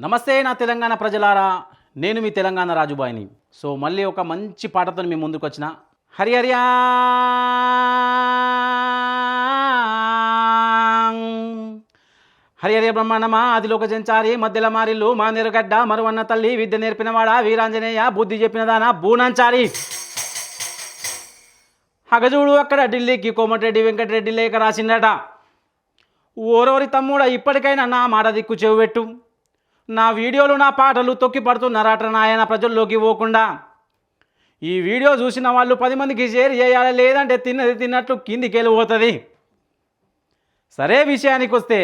నమస్తే నా తెలంగాణ ప్రజలారా, నేను మీ తెలంగాణ రాజుబాయిని. సో మళ్ళీ ఒక మంచి పాటతో మీ ముందుకు వచ్చిన హరి హరియా హరి హరియ బ్రహ్మాండమా ఆదిలోక జంచారి మధ్యల మారిల్లు మా నెరుగడ్డ మరువన్న తల్లి విద్య నేర్పినవాడా వీరాంజనేయ బుద్ధి చెప్పినదానా బూనాంచారి హగజూడు అక్కడ ఢిల్లీకి కోమటిరెడ్డి వెంకటరెడ్డి లేఖ రాసిందట. ఓరోరి తమ్ముడ, ఇప్పటికైనా నా మాట దిక్కు చెవిపెట్టు. నా వీడియోలు నా పాటలు తొక్కి పడుతున్నారట నాయన ప్రజల్లోకి పోకుండా. ఈ వీడియో చూసిన వాళ్ళు 10 మందికి షేర్ చేయాలి, లేదంటే తిన్నది తిన్నట్లు కిందికి వెళ్ళిపోతుంది. సరే, విషయానికి వస్తే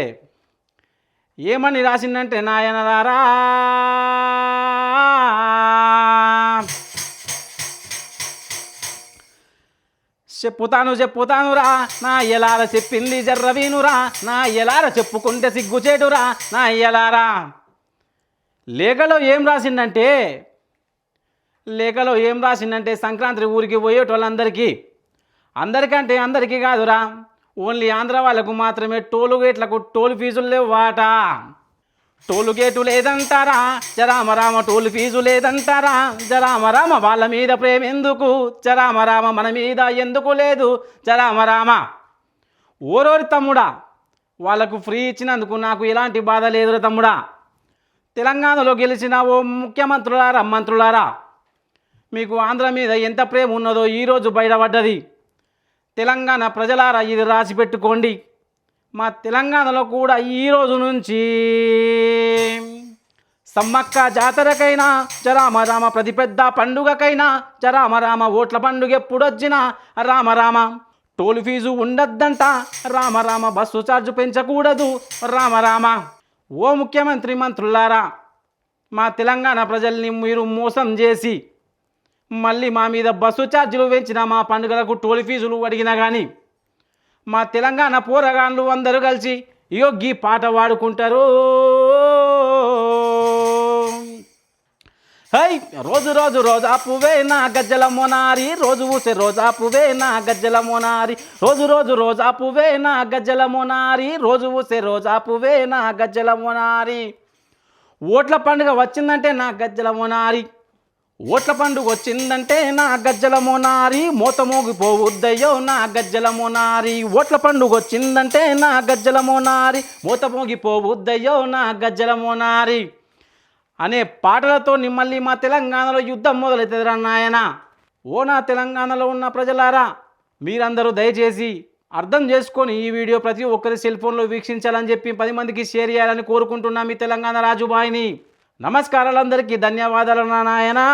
ఏమని రాసిందంటే, నాయనలారా చెప్పుతానురా నా ఎలార చెప్పింది జర్రవీనురా, నా ఎలార చెప్పుకుంటే సిగ్గుచేటురా నా ఎలారా. లేఖలో ఏం రాసిందంటే సంక్రాంతి ఊరికి పోయేటోళ్ళందరికీ, అందరికీ కాదురా, ఓన్లీ ఆంధ్ర వాళ్ళకు మాత్రమే టోలు గేట్లకు టోల్ ఫీజులు లేవాట. టోలు గేటు లేదంటారా జరామరామ, టోలు ఫీజు లేదంటారా జరామరామ. వాళ్ళ మీద ప్రేమ ఎందుకు జరామరామ, మన మీద ఎందుకు లేదు జరామరామ. ఓరోరి తమ్ముడా, వాళ్ళకు ఫ్రీ ఇచ్చినందుకు నాకు ఎలాంటి బాధ లేదురా తమ్ముడా. తెలంగాణలో గెలిచిన ఓ ముఖ్యమంత్రులారా, మంత్రులారా, మీకు ఆంధ్ర మీద ఎంత ప్రేమ ఉన్నదో ఈరోజు బయటపడ్డది. తెలంగాణ ప్రజలారా, ఇది రాసిపెట్టుకోండి. మా తెలంగాణలో కూడా ఈరోజు నుంచి సమ్మక్క జాతరకైనా జరామరామ, ప్రతి పెద్ద పండుగకైనా జరామరామ, ఓట్ల పండుగ ఎప్పుడొచ్చినా రామరామ. టోల్ ఫీజు ఉండద్దంట రామరామ, బస్సు ఛార్జు పెంచకూడదు రామరామ. ఓ ముఖ్యమంత్రి మంత్రులారా, మా తెలంగాణ ప్రజల్ని మీరు మోసం చేసి మళ్ళీ మా మీద బస్సు ఛార్జీలు పెంచిన, మా పండుగలకు టోల్ ఫీజులు అడిగినా కానీ మా తెలంగాణ పోరగాళ్ళు అందరూ కలిసి యోగి పాట పాడుకుంటారు. హై రోజు రోజు రోజా పువ్వే నా గజ్జల మొనారి, రోజు ఊసే రోజా పువ్వే నా గజ్జల మొనారి, రోజు రోజు రోజా పువ్వే నా గజ్జల మొనారి, రోజు ఊసే రోజా పువ్వే నా గజ్జల మొనారి. ఓట్ల పండుగ వచ్చిందంటే నా గజ్జల మొనారి, ఓట్ల పండుగ వచ్చిందంటే నా గజ్జల మొనారి, మోత మోగిపోవుద్దయ్యో నా గజ్జల మొనారి. ఓట్ల పండుగ వచ్చిందంటే నా గజ్జల మొనారి, మోత మోగిపోవుద్దయ్యో నా గజ్జల మొనారి అనే పాటలతో మళ్ళీ మా తెలంగాణలో యుద్ధం మొదలవుతుందిరా నాయన. ఓ నా తెలంగాణలో ఉన్న ప్రజలారా, మీరందరూ దయచేసి అర్థం చేసుకొని ఈ వీడియో ప్రతి ఒక్కరి సెల్ ఫోన్లో వీక్షించాలని చెప్పి 10 మందికి షేర్ చేయాలని కోరుకుంటున్నా మీ తెలంగాణ రాజుబాయిని. నమస్కారాలందరికీ, ధన్యవాదాలు నాయనా.